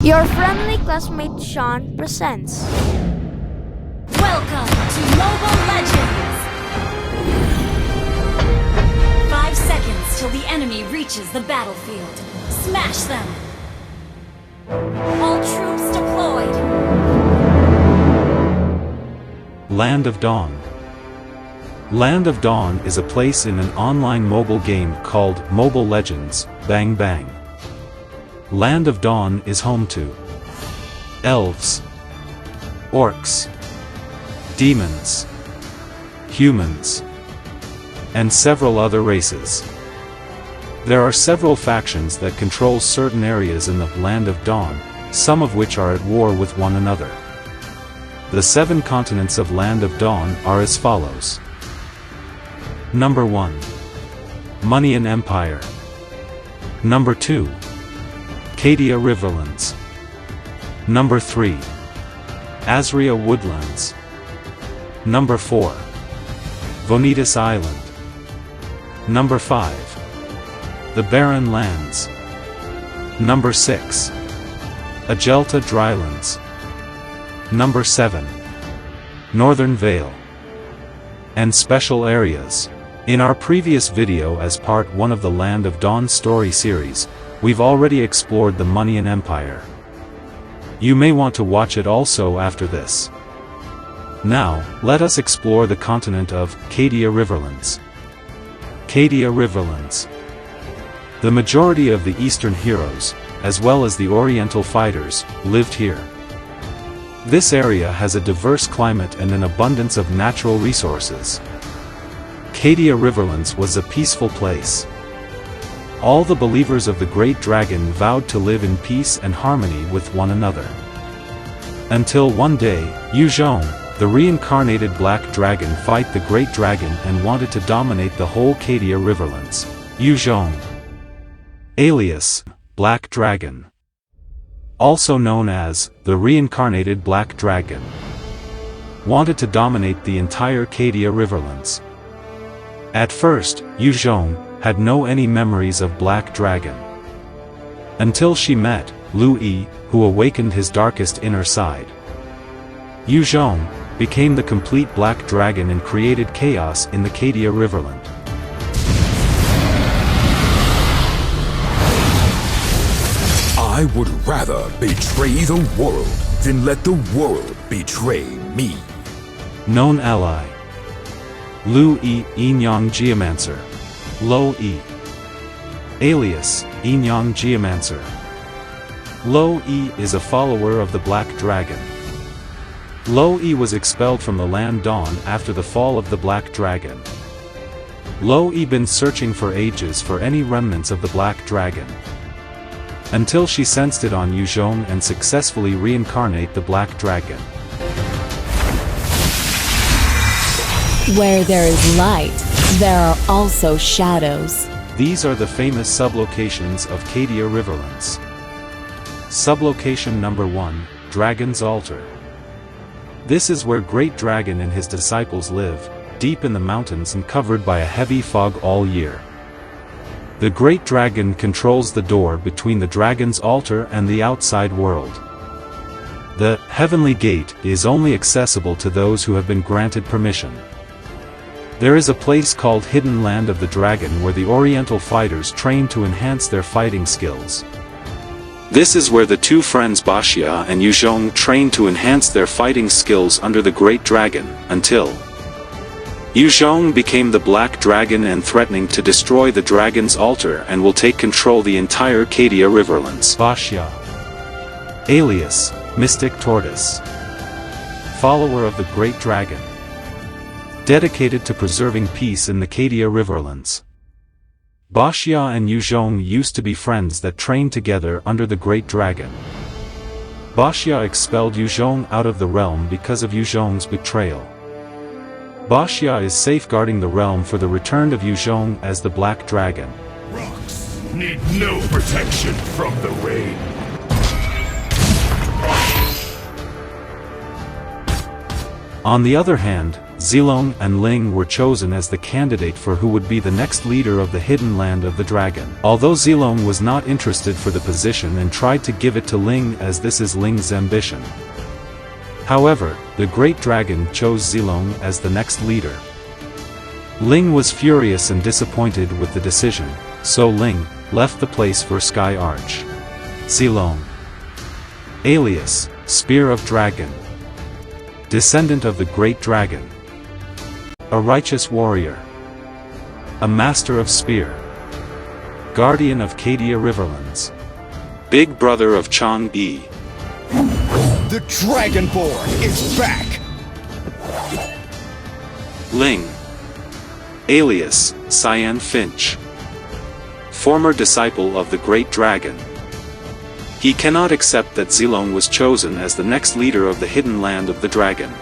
Your friendly classmate Sean presents. Welcome to Mobile Legends! 5 seconds till the enemy reaches the battlefield. Smash them! All troops deployed! Land of Dawn. Land of Dawn is a place in an online mobile game called Mobile Legends, Bang Bang. Land of Dawn is home to elves, orcs, demons, humans, and several other races. There are several factions that control certain areas in the Land of Dawn, some of which are at war with one another. The 7 continents of Land of Dawn are as follows. Number 1. Munian Empire. Number 2. Cadia Riverlands. Number 3. Azria Woodlands. Number 4. Vonitas Island. Number 5. The Barren Lands. Number 6. Agelta Drylands. Number 7. Northern Vale. And special areas. In our previous video as part 1 of the Land of Dawn story series, we've already explored the Munian Empire. You may want to watch it also after this. Now, let us explore the continent of Cadia Riverlands. Cadia Riverlands. The majority of the Eastern heroes, as well as the Oriental fighters, lived here. This area has a diverse climate and an abundance of natural resources. Cadia Riverlands was a peaceful place. All the believers of the Great Dragon vowed to live in peace and harmony with one another. Until one day, Yuzhong, the reincarnated Black Dragon, fought the Great Dragon and wanted to dominate the whole Cadia Riverlands. Yuzhong, alias Black Dragon, also known as the reincarnated Black Dragon, wanted to dominate the entire Cadia Riverlands. At first, Yuzhong had no any memories of Black Dragon. Until she met Lu Yi, who awakened his darkest inner side. Yuzhong became the complete Black Dragon and created chaos in the Cadia Riverland. I would rather betray the world than let the world betray me. Known ally. Lu Yi Yinyang Geomancer. Lo Yi, alias Yinyang Geomancer. Lo Yi is a follower of the Black Dragon. Lo Yi was expelled from the Land Dawn after the fall of the Black Dragon. Lo Yi been searching for ages for any remnants of the Black Dragon, until she sensed it on Yuzhong and successfully reincarnate the Black Dragon. Where there is light, there are also shadows. These are the famous sublocations of Cadia Riverlands. Sublocation number 1, Dragon's Altar. This is where Great Dragon and his disciples live, deep in the mountains and covered by a heavy fog all year. The Great Dragon controls the door between the Dragon's Altar and the outside world. The Heavenly Gate is only accessible to those who have been granted permission. There is a place called Hidden Land of the Dragon where the Oriental fighters train to enhance their fighting skills. This is where the 2 friends Baxia and Yuzhong train to enhance their fighting skills under the Great Dragon, until Yuzhong became the Black Dragon and threatening to destroy the Dragon's Altar and will take control the entire Cadia Riverlands. Baxia, alias Mystic Tortoise, follower of the Great Dragon, dedicated to preserving peace in the Cadia Riverlands. Baxia and Yuzhong used to be friends that trained together under the Great Dragon. Baxia expelled Yuzhong out of the realm because of Yuzhong's betrayal. Baxia is safeguarding the realm for the return of Yuzhong as the Black Dragon. Rocks need no protection from the rain. On the other hand, Zilong and Ling were chosen as the candidate for who would be the next leader of the hidden land of the dragon. Although Zilong was not interested for the position and tried to give it to Ling as this is Ling's ambition. However, the great dragon chose Zilong as the next leader. Ling was furious and disappointed with the decision, so Ling left the place for Sky Arch. Zilong, alias Spear of Dragon, descendant of the great dragon, a righteous warrior, a master of spear, guardian of Cadia Riverlands, big brother of Chang'e. The Dragonborn is back! Ling, alias Cyan Finch, former disciple of the great dragon. He cannot accept that Zilong was chosen as the next leader of the hidden land of the dragon.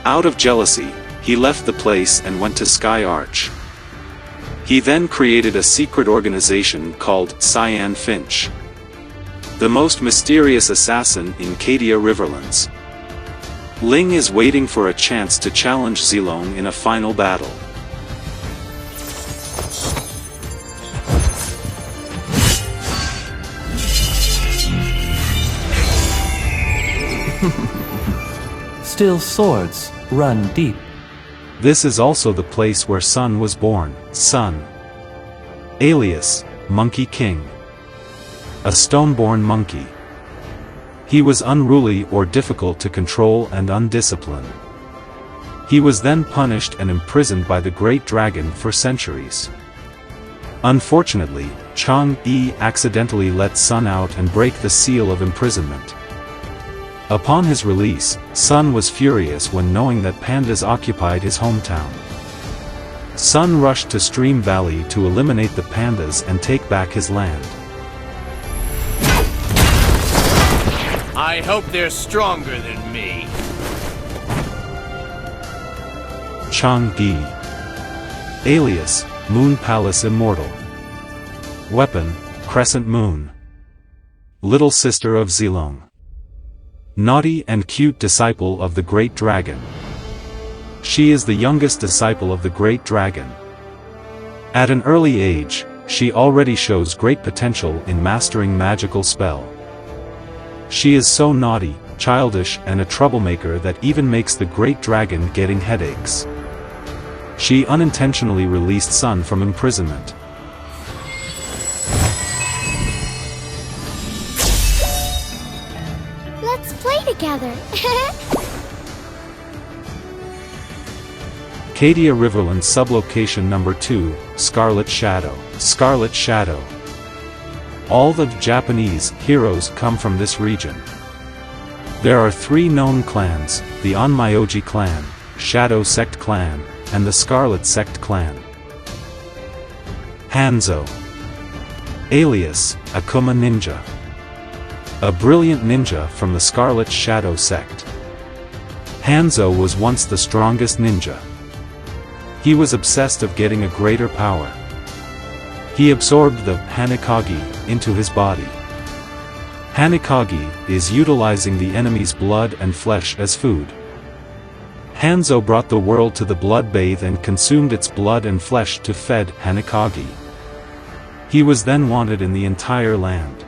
Out of jealousy, he left the place and went to Sky Arch. He then created a secret organization called Cyan Finch, the most mysterious assassin in Cadia Riverlands. Ling is waiting for a chance to challenge Zilong in a final battle. Still swords run deep. This is also the place where Sun was born. Sun, alias Monkey King, a stone-born monkey. He was unruly or difficult to control and undisciplined. He was then punished and imprisoned by the great dragon for centuries. Unfortunately, Chang'e accidentally let Sun out and break the seal of imprisonment. Upon his release, Sun was furious when knowing that pandas occupied his hometown. Sun rushed to Stream Valley to eliminate the pandas and take back his land. I hope they're stronger than me. Chang'e, alias Moon Palace Immortal. Weapon, Crescent Moon. Little sister of Zilong. Naughty and cute disciple of the great dragon. She is the youngest disciple of the great dragon. At an early age, she already shows great potential in mastering magical spell. She is so naughty, childish and a troublemaker that even makes the great dragon getting headaches. She unintentionally released Sun from imprisonment. Let's play together. Cadia Riverlands sublocation number 2, Scarlet Shadow. Scarlet Shadow. All the Japanese heroes come from this region. There are 3 known clans, the Onmyoji clan, Shadow Sect clan, and the Scarlet Sect clan. Hanzo, alias Akuma Ninja, a brilliant ninja from the Scarlet Shadow Sect. Hanzo was once the strongest ninja. He was obsessed of getting a greater power. He absorbed the Hanakagi into his body. Hanakagi is utilizing the enemy's blood and flesh as food. Hanzo brought the world to the blood bath and consumed its blood and flesh to feed Hanakagi. He was then wanted in the entire land.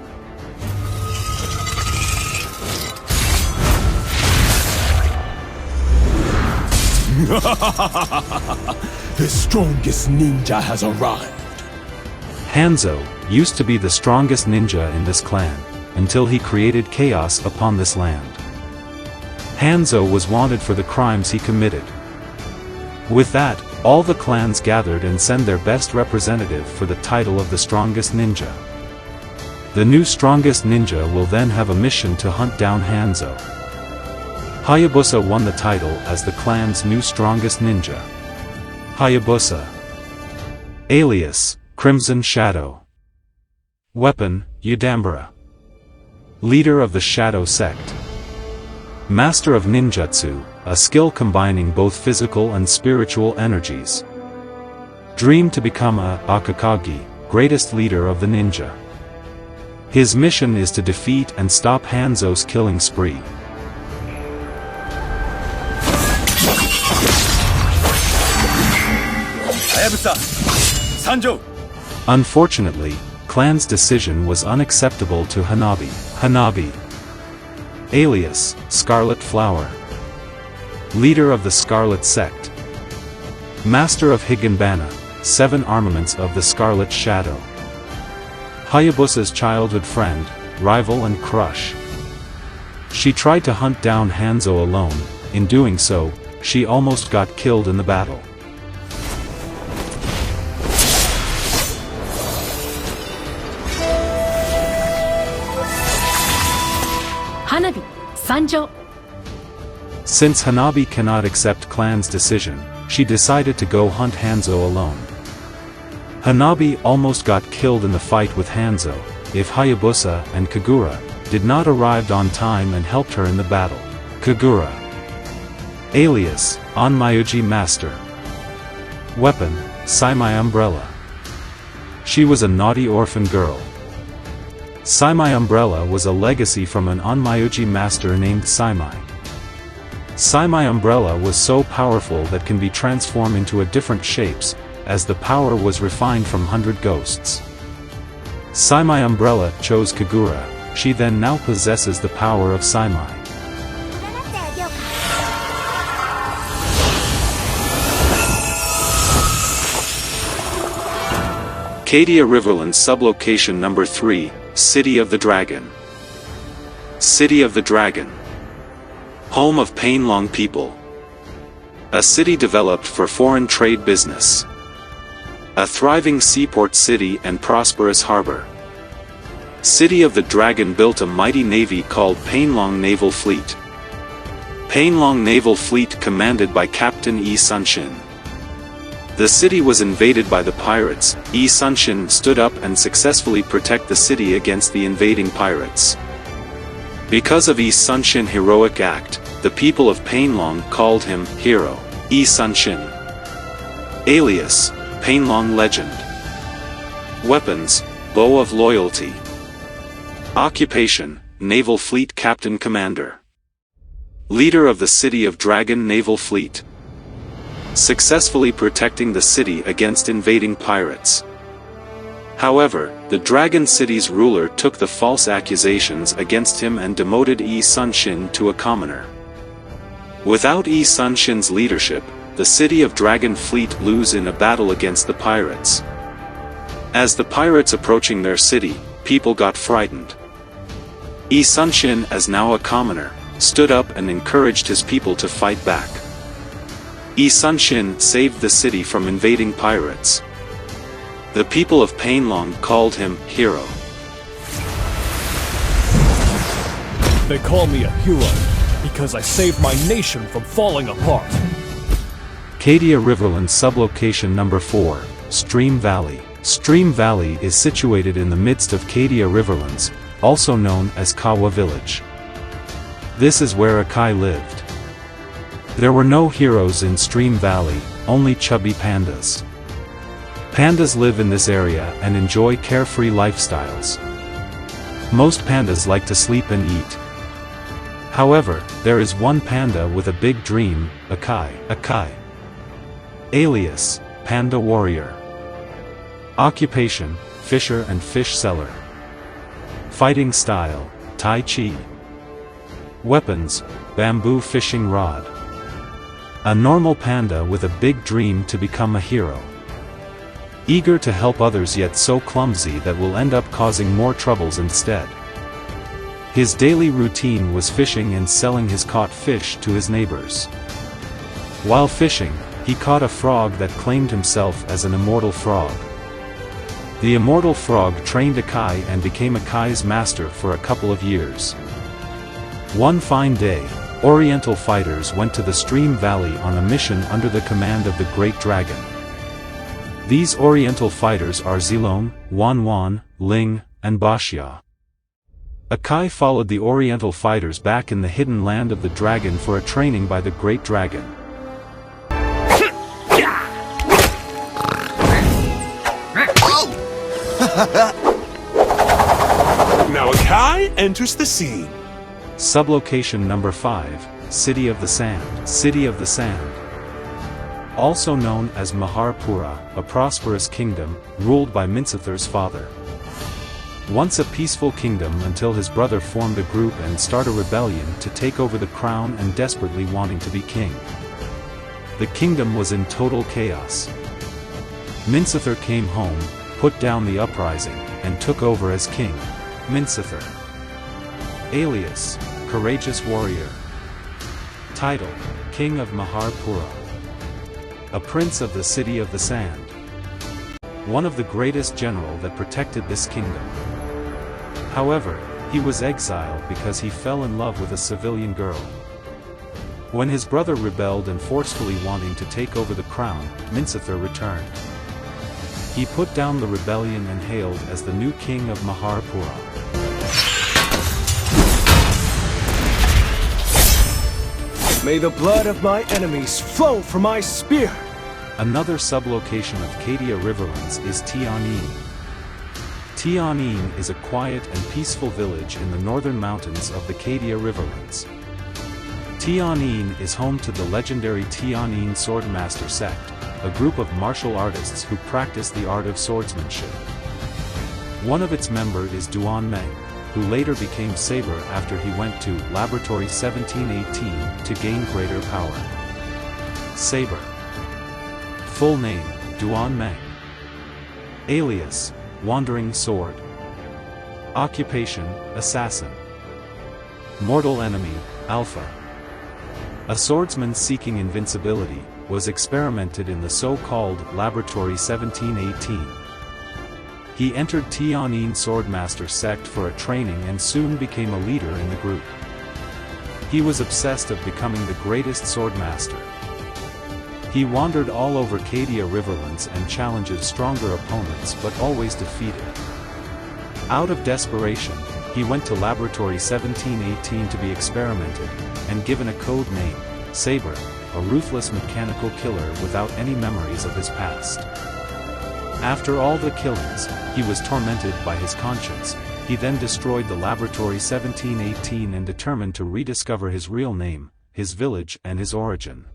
The strongest ninja has arrived. Hanzo used to be the strongest ninja in this clan, until he created chaos upon this land. Hanzo was wanted for the crimes he committed. With that, all the clans gathered and sent their best representative for the title of the strongest ninja. The new strongest ninja will then have a mission to hunt down Hanzo. Hayabusa won the title as the clan's new strongest ninja. Hayabusa, alias Crimson Shadow. Weapon, Yudambara. Leader of the Shadow Sect. Master of Ninjutsu, a skill combining both physical and spiritual energies. Dream to become a Akakagi, greatest leader of the ninja. His mission is to defeat and stop Hanzo's killing spree. Unfortunately, Clan's decision was unacceptable to Hanabi. Hanabi, alias Scarlet Flower, leader of the Scarlet Sect, master of Higanbana, 7 armaments of the Scarlet Shadow, Hayabusa's childhood friend, rival and crush. She tried to hunt down Hanzo alone. In doing so, she almost got killed in the battle. Hanabi, Sanjo. Since Hanabi cannot accept Clan's decision, she decided to go hunt Hanzo alone. Hanabi almost got killed in the fight with Hanzo, if Hayabusa and Kagura did not arrive on time and helped her in the battle. Kagura, alias Onmyuji Master, weapon, Saimai Umbrella. She was a naughty orphan girl. Saimai Umbrella was a legacy from an Onmyuji master named Saimai. Saimai Umbrella was so powerful that can be transformed into different shapes, as the power was refined from 100 ghosts. Saimai Umbrella chose Kagura. She then now possesses the power of Saimai. Cadia Riverlands sublocation number 3, City of the Dragon. City of the Dragon, home of Painlong people. A city developed for foreign trade business. A thriving seaport city and prosperous harbor. City of the Dragon built a mighty navy called Painlong Naval Fleet. Painlong Naval Fleet commanded by Captain Yi Sunshin. The city was invaded by the pirates. Yi Sunshin stood up and successfully protect the city against the invading pirates. Because of Yi Sunshin's heroic act, the people of Painlong called him Hero Yi Sunshin, alias Painlong Legend. Weapons, Bow of Loyalty. Occupation, Naval Fleet Captain Commander. Leader of the City of Dragon Naval Fleet. Successfully protecting the city against invading pirates. However, the Dragon City's ruler took the false accusations against him and demoted Yi Sunshin to a commoner. Without Yi Sunshin's leadership, the City of Dragon Fleet lose in a battle against the pirates. As the pirates approaching their city, people got frightened. Yi Sunshin, as now a commoner, stood up and encouraged his people to fight back. Yi Sunshin saved the city from invading pirates. The people of Painlong called him Hero. They call me a hero because I saved my nation from falling apart. Cadia Riverlands sublocation number 4, Stream Valley. Stream Valley is situated in the midst of Cadia Riverlands, also known as Kawa Village. This is where Akai lived. There were no heroes in Stream Valley, only chubby pandas. Pandas live in this area and enjoy carefree lifestyles. Most pandas like to sleep and eat. However, there is one panda with a big dream, Akai. Akai, alias Panda Warrior. Occupation, fisher and fish seller. Fighting style, Tai Chi. Weapons, bamboo fishing rod. A normal panda with a big dream to become a hero. Eager to help others yet so clumsy that will end up causing more troubles instead. His daily routine was fishing and selling his caught fish to his neighbors. While fishing, he caught a frog that claimed himself as an immortal frog. The immortal frog trained Akai and became Akai's master for a couple of years. One fine day, Oriental fighters went to the Stream Valley on a mission under the command of the Great Dragon. These Oriental fighters are Zilong, Wanwan, Ling, and Bashya. Akai followed the Oriental fighters back in the hidden land of the dragon for a training by the Great Dragon. Now Akai enters the scene. Sublocation number 5, City of the Sand. City of the Sand, also known as Maharpura, a prosperous kingdom, ruled by Minsithar's father. Once a peaceful kingdom until his brother formed a group and started a rebellion to take over the crown and desperately wanting to be king. The kingdom was in total chaos. Minsithar came home, put down the uprising, and took over as king. Minsithar. Alias, Courageous Warrior. Title, King of Maharpura. A prince of the City of the Sand. One of the greatest general that protected this kingdom. However, he was exiled because he fell in love with a civilian girl. When his brother rebelled and forcefully wanting to take over the crown, Minsithar returned. He put down the rebellion and hailed as the new king of Maharpura. May the blood of my enemies flow from my spear! Another sublocation of Cadia Riverlands is Tianin. Tianin is a quiet and peaceful village in the northern mountains of the Cadia Riverlands. Tianin is home to the legendary Tianin Swordmaster sect, a group of martial artists who practice the art of swordsmanship. One of its members is Duan Meng, who later became Saber after he went to Laboratory 1718 to gain greater power. Saber. Full name, Duan Meng. Alias, Wandering Sword. Occupation, Assassin. Mortal enemy, Alpha. A swordsman seeking invincibility, was experimented in the so-called Laboratory 1718. He entered Tianin Swordmaster sect for a training and soon became a leader in the group. He was obsessed of becoming the greatest swordmaster. He wandered all over Cadia Riverlands and challenged stronger opponents but always defeated. Out of desperation, he went to Laboratory 1718 to be experimented, and given a code name, Saber, a ruthless mechanical killer without any memories of his past. After all the killings, he was tormented by his conscience. He then destroyed the Laboratory 1718 and determined to rediscover his real name, his village and his origin.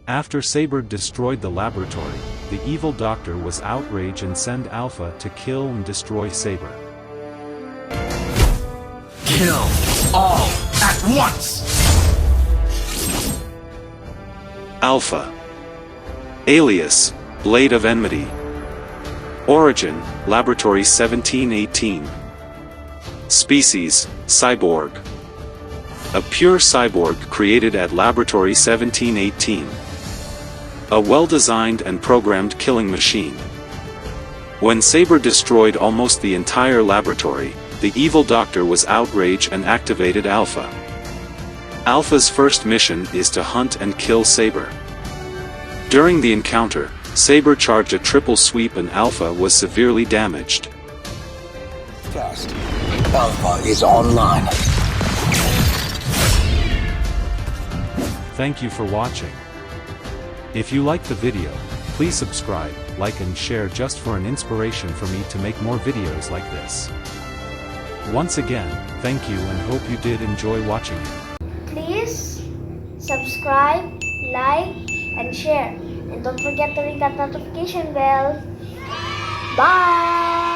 After Saber destroyed the laboratory, the evil doctor was outraged and sent Alpha to kill and destroy Saber. Kill all at once! Alpha. Alias, Blade of Enmity. Origin, Laboratory 1718. Species, Cyborg. A pure cyborg created at Laboratory 1718. A well-designed and programmed killing machine. When Saber destroyed almost the entire laboratory, the evil doctor was outraged and activated Alpha. Alpha's first mission is to hunt and kill Saber. During the encounter, Saber charged a triple sweep and Alpha was severely damaged. Test. Alpha is online. Thank you for watching. If you liked the video, please subscribe, like and share just for an inspiration for me to make more videos like this. Once again, thank you and hope you did enjoy watching it. Please subscribe, like, and share. And don't forget to ring that notification bell. Bye!